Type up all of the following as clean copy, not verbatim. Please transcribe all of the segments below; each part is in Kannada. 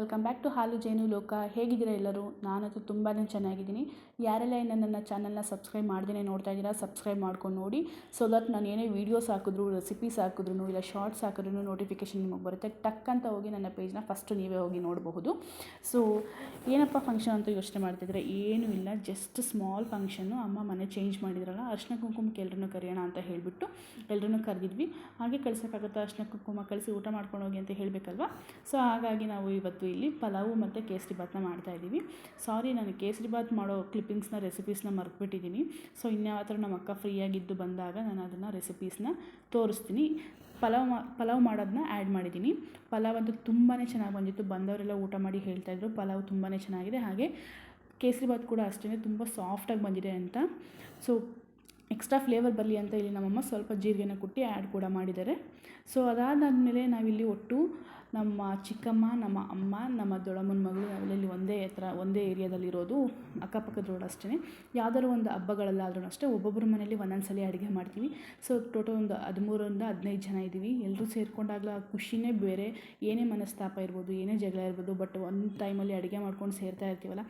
ವೆಲ್ಕಮ್ ಬ್ಯಾಕ್ ಟು ಹಾಲು ಜೇನು ಲೋಕ. ಹೇಗಿದ್ದೀರಾ ಎಲ್ಲರೂ? ನಾನಂತೂ ತುಂಬಾ ಚೆನ್ನಾಗಿದ್ದೀನಿ. ಯಾರೆಲ್ಲ ನನ್ನ ಚಾನಲ್ನ ಸಬ್ಸ್ಕ್ರೈಬ್ ಮಾಡ್ದೇ ನೋಡ್ತಾ ಇದ್ದೀರಾ, ಸಬ್ಸ್ಕ್ರೈಬ್ ಮಾಡ್ಕೊಂಡು ನೋಡಿ. ಸೊ ದಟ್ ನಾನು ಏನೇ ವೀಡಿಯೋಸ್ ಹಾಕಿದ್ರು, ರೆಸಿಪೀಸ್ ಹಾಕಿದ್ರು, ಇಲ್ಲ ಶಾರ್ಟ್ಸ್ ಹಾಕಿದ್ರು ನೋಟಿಫಿಕೇಷನ್ ನಿಮಗೆ ಬರುತ್ತೆ. ಟಕ್ ಅಂತ ಹೋಗಿ ನನ್ನ ಪೇಜ್ನ ಫಸ್ಟು ನೀವೇ ಹೋಗಿ ನೋಡಬಹುದು. ಸೊ ಏನಪ್ಪ ಫಂಕ್ಷನ್ ಅಂತ ಯೋಚನೆ ಮಾಡ್ತಿದ್ರೆ, ಏನೂ ಇಲ್ಲ, ಜಸ್ಟ್ ಸ್ಮಾಲ್ ಫಂಕ್ಷನ್ನು. ಅಮ್ಮ ಮನೆ ಚೇಂಜ್ ಮಾಡಿದ್ರಲ್ಲ, ಅರ್ಶಿನ ಕುಂಕುಮಕ್ಕೆ ಎಲ್ಲರನ್ನೂ ಕರೆಯೋಣ ಅಂತ ಹೇಳಿಬಿಟ್ಟು ಎಲ್ಲರನ್ನೂ ಕರೆದಿದ್ವಿ. ಹಾಗೆ ಕಳ್ಸೋಕ್ಕಾಗುತ್ತಾ? ಅರ್ಶಿನ ಕುಂಕುಮ ಕಳಿಸಿ ಊಟ ಮಾಡ್ಕೊಂಡು ಹೋಗಿ ಅಂತ ಹೇಳಬೇಕಲ್ವ. ಸೊ ಹಾಗಾಗಿ ನಾವು ಇವತ್ತು ಇಲ್ಲಿ ಪಲಾವು ಮತ್ತು ಕೇಸರಿ ಬಾತನ್ನ ಮಾಡ್ತಾಯಿದ್ದೀವಿ. ಸಾರಿ, ನಾನು ಕೇಸರಿ ಬಾತ್ ಮಾಡೋ ಕ್ಲಿಪ್ಪಿಂಗ್ಸ್ನ, ರೆಸಿಪೀಸ್ನ ಮರೆತುಬಿಟ್ಟಿದ್ದೀನಿ. ಸೊ ಇನ್ಯಾವತ್ತಾದ್ರೂ ನಮ್ಮ ಅಕ್ಕ ಫ್ರೀಯಾಗಿದ್ದು ಬಂದಾಗ ನಾನು ಅದನ್ನು ರೆಸಿಪೀಸ್ನ ತೋರಿಸ್ತೀನಿ. ಪಲಾವ್ ಮಾಡೋದನ್ನ ಆ್ಯಡ್ ಮಾಡಿದ್ದೀನಿ. ಪಲಾವ್ ಅಂತೂ ತುಂಬಾ ಚೆನ್ನಾಗಿ ಬಂದಿತ್ತು. ಬಂದವರೆಲ್ಲ ಊಟ ಮಾಡಿ ಹೇಳ್ತಾಯಿದ್ರು ಪಲಾವ್ ತುಂಬಾ ಚೆನ್ನಾಗಿದೆ. ಹಾಗೆ ಕೇಸರಿ ಬಾತ್ ಕೂಡ ಅಷ್ಟೇ ತುಂಬ ಸಾಫ್ಟಾಗಿ ಬಂದಿದೆ ಅಂತ. ಸೊ ಎಕ್ಸ್ಟ್ರಾ ಫ್ಲೇವರ್ ಬರಲಿ ಅಂತ ಇಲ್ಲಿ ನಮ್ಮಮ್ಮ ಸ್ವಲ್ಪ ಜೀರಿಗೆನ ಕುಟ್ಟಿ ಆ್ಯಡ್ ಕೂಡ ಮಾಡಿದ್ದಾರೆ. ಸೊ ಅದಾದಮೇಲೆ ನಾವಿಲ್ಲಿ ಒಟ್ಟು ನಮ್ಮ ಚಿಕ್ಕಮ್ಮ, ನಮ್ಮ ಅಮ್ಮ, ನಮ್ಮ ದೊಡ್ಡಮ್ಮನ ಮಗಳು ನಾವೆಲ್ಲ ಒಂದೇ ಏರಿಯಾದಲ್ಲಿರೋದು. ಅಕ್ಕಪಕ್ಕದ ರೋಡ್ ಅಷ್ಟೇ. ಯಾವ್ದಾದ್ರು ಒಂದು ಹಬ್ಬಗಳಲ್ಲಾದ್ರೂ ಅಷ್ಟೇ ಒಬ್ಬೊಬ್ಬರ ಮನೇಲಿ ಒಂದೊಂದು ಸಲ ಅಡುಗೆ ಮಾಡ್ತೀವಿ. ಸೊ ಟೋಟಲ್ ಒಂದು 13-15 ಜನ ಇದ್ದೀವಿ. ಎಲ್ಲರೂ ಸೇರಿಕೊಂಡಾಗಲೂ ಆ ಖುಷಿನೇ ಬೇರೆ. ಏನೇ ಮನಸ್ತಾಪ ಇರ್ಬೋದು, ಏನೇ ಜಗಳ ಇರ್ಬೋದು, ಬಟ್ ಒಂದು ಟೈಮಲ್ಲಿ ಅಡುಗೆ ಮಾಡ್ಕೊಂಡು ಸೇರ್ತಾ ಇರ್ತೀವಲ್ಲ,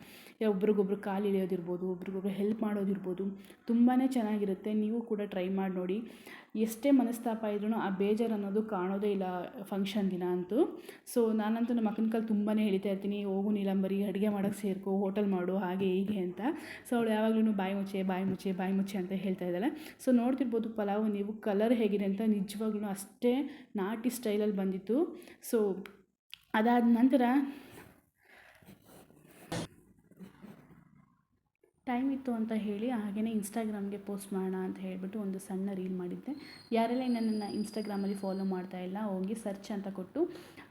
ಒಬ್ರಿಗೊಬ್ರು ಕಾಲು ಎಳೆಯೋದಿರ್ಬೋದು, ಒಬ್ರಿಗೊಬ್ರು ಹೆಲ್ಪ್ ಮಾಡೋದಿರ್ಬೋದು, ತುಂಬಾ ಚೆನ್ನಾಗಿರುತ್ತೆ. ನೀವು ಕೂಡ ಟ್ರೈ ಮಾಡಿ ನೋಡಿ. ಎಷ್ಟೇ ಮನಸ್ತಾಪ ಇದ್ರೂ ಆ ಬೇಜಾರು ಅನ್ನೋದು ಕಾಣೋದೇ ಇಲ್ಲ ಫಂಕ್ಷನ್ ದಿನ ಅಂತೂ. ಸೊ ನಾನಂತೂ ನಮ್ಮ ಅಕ್ಕನ ಕಾಲು ತುಂಬಾ ಹೇಳ್ತಾ ಇರ್ತೀನಿ, ಹೋಗು ನೀಲಂಬರಿ, ಅಡುಗೆ ಮಾಡೋಕ್ಕೆ ಸೇರ್ಕೋ, ಹೋಟೆಲ್ ಮಾಡು, ಹಾಗೆ ಹೀಗೆ ಅಂತ. ಸೊ ಅವಳು ಯಾವಾಗಲೂ ಬಾಯಿ ಮುಚ್ಚೆ ಅಂತ ಹೇಳ್ತಾ ಇದ್ದಾಳೆ. ಸೊ ನೋಡ್ತಿರ್ಬೋದು ಪಲಾವು ನೀವು, ಕಲರ್ ಹೇಗಿದೆ ಅಂತ. ನಿಜವಾಗ್ಲೂ ಅಷ್ಟೇ ನಾಟಿ ಸ್ಟೈಲಲ್ಲಿ ಬಂದಿತ್ತು. ಸೊ ಅದಾದ ನಂತರ ಟೈಮ್ ಇತ್ತು ಅಂತ ಹೇಳಿ ಹಾಗೆಯೇ ಇನ್ಸ್ಟಾಗ್ರಾಮ್ಗೆ ಪೋಸ್ಟ್ ಮಾಡೋಣ ಅಂತ ಹೇಳಿಬಿಟ್ಟು ಒಂದು ಸಣ್ಣ ರೀಲ್ ಮಾಡಿದ್ದೆ. ಯಾರೆಲ್ಲ ನನ್ನನ್ನು ಇನ್ಸ್ಟಾಗ್ರಾಮಲ್ಲಿ ಫಾಲೋ ಮಾಡ್ತಾ ಇಲ್ಲ, ಹೋಗಿ ಸರ್ಚ್ ಅಂತ ಕೊಟ್ಟು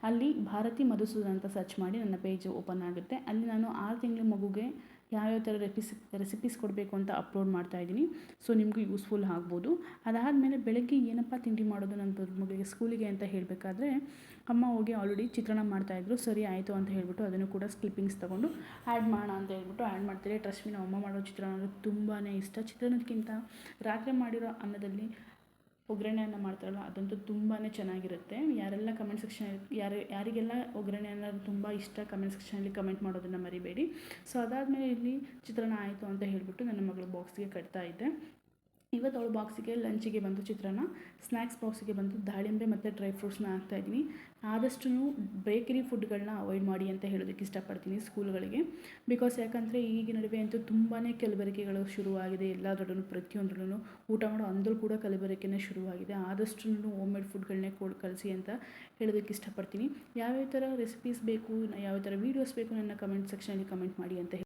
ಅಲ್ಲಿ ಭಾರತಿ ಮಧುಸೂದನ್ ಅಂತ ಸರ್ಚ್ ಮಾಡಿ ನನ್ನ ಪೇಜ್ ಓಪನ್ ಆಗುತ್ತೆ. ಅಲ್ಲಿ ನಾನು 6 ತಿಂಗಳ ಮಗುಗೆ ಯಾವ್ಯಾವ ಥರ ರೆಸಿಪೀಸ್ ಕೊಡಬೇಕು ಅಂತ ಅಪ್ಲೋಡ್ ಮಾಡ್ತಾಯಿದ್ದೀನಿ. ಸೊ ನಿಮಗೂ ಯೂಸ್ಫುಲ್ ಆಗ್ಬೋದು. ಅದಾದಮೇಲೆ ಬೆಳಗ್ಗೆ ಏನಪ್ಪ ತಿಂಡಿ ಮಾಡೋದು ನನ್ನ ಮಗುವಿಗೆ ಸ್ಕೂಲಿಗೆ ಅಂತ ಹೇಳಬೇಕಾದ್ರೆ ಅಮ್ಮ ಹೋಗಿ ಆಲ್ರೆಡಿ ಚಿತ್ರಾನ್ನ ಮಾಡ್ತಾಯಿದ್ರು. ಸರಿ ಆಯಿತು ಅಂತ ಹೇಳಿಬಿಟ್ಟು ಅದನ್ನು ಕೂಡ ಕ್ಲಿಪ್ಪಿಂಗ್ಸ್ ತೊಗೊಂಡು ಆ್ಯಡ್ ಮಾಡೋಣ ಅಂತ ಹೇಳ್ಬಿಟ್ಟು ಆ್ಯಡ್ ಮಾಡ್ತಾರೆ. ಟ್ರಸ್ಟ್ ಮೀ, ನಮ್ಮ ಅಮ್ಮ ಮಾಡೋ ಚಿತ್ರಾನ್ನ ತುಂಬಾ ಇಷ್ಟ. ಚಿತ್ರಾನ್ನಕ್ಕಿಂತ ರಾತ್ರಿ ಮಾಡಿರೋ ಅನ್ನದಲ್ಲಿ ಒಗ್ಗರಣೆ ಅನ್ನ ಮಾಡ್ತಾರಲ್ಲ, ಅದಂತೂ ತುಂಬಾ ಚೆನ್ನಾಗಿರುತ್ತೆ. ಯಾರೆಲ್ಲ ಕಮೆಂಟ್ ಸೆಕ್ಷನ್ ಯಾರಿಗೆಲ್ಲ ಒಗ್ಗರಣೆ ಅನ್ನ ತುಂಬ ಇಷ್ಟ, ಕಮೆಂಟ್ ಸೆಕ್ಷನಲ್ಲಿ ಕಮೆಂಟ್ ಮಾಡೋದನ್ನು ಮರಿಬೇಡಿ. ಸೊ ಅದಾದಮೇಲೆ ಇಲ್ಲಿ ಚಿತ್ರಾನ್ನ ಆಯಿತು ಅಂತ ಹೇಳಿಬಿಟ್ಟು ನನ್ನ ಮಗಳು ಬಾಕ್ಸ್ಗೆ ಕಟ್ತಾ ಇದ್ದೆ. ಇವತ್ತು ಅವಳು ಬಾಕ್ಸಿಗೆ ಲಂಚಿಗೆ ಬಂದು ಚಿತ್ರಾನ್ನ, ಸ್ನ್ಯಾಕ್ಸ್ ಬಾಕ್ಸಿಗೆ ಬಂದು ದಾಳಿಂಬೆ ಮತ್ತು ಡ್ರೈ ಫ್ರೂಟ್ಸ್ನ ಹಾಕ್ತಾಯಿದ್ದೀನಿ. ಆದಷ್ಟು ಬೇಕರಿ ಫುಡ್ಗಳನ್ನ ಅವಾಯ್ಡ್ ಮಾಡಿ ಅಂತ ಹೇಳೋದಕ್ಕೆ ಇಷ್ಟಪಡ್ತೀನಿ ಸ್ಕೂಲ್ಗಳಿಗೆ. ಬಿಕಾಸ್ ಯಾಕಂದರೆ ಈಗಿನ ನಡುವೆ ಅಂತೂ ತುಂಬಾ ಕಲಬೆರಕೆಗಳು ಶುರುವಾಗಿದೆ. ಎಲ್ಲದರಲ್ಲೂ ಪ್ರತಿಯೊಂದರಲ್ಲೂ ಊಟ ಮಾಡೋ ಅಂದರೂ ಕೂಡ ಕಲಬೆರಕೆನೇ ಶುರುವಾಗಿದೆ. ಆದಷ್ಟು ಹೋಮ್ ಮೇಡ್ ಫುಡ್ಗಳನ್ನೇ ಕಳಿಸಿ ಅಂತ ಹೇಳೋದಕ್ಕೆ ಇಷ್ಟಪಡ್ತೀನಿ. ಯಾವ್ಯಾವ ಥರ ರೆಸಿಪೀಸ್ ಬೇಕು, ಯಾವ ಥರ ವೀಡಿಯೋಸ್ ಬೇಕು, ನನ್ನ ಕಮೆಂಟ್ ಸೆಕ್ಷನಲ್ಲಿ ಕಮೆಂಟ್ ಮಾಡಿ ಅಂತ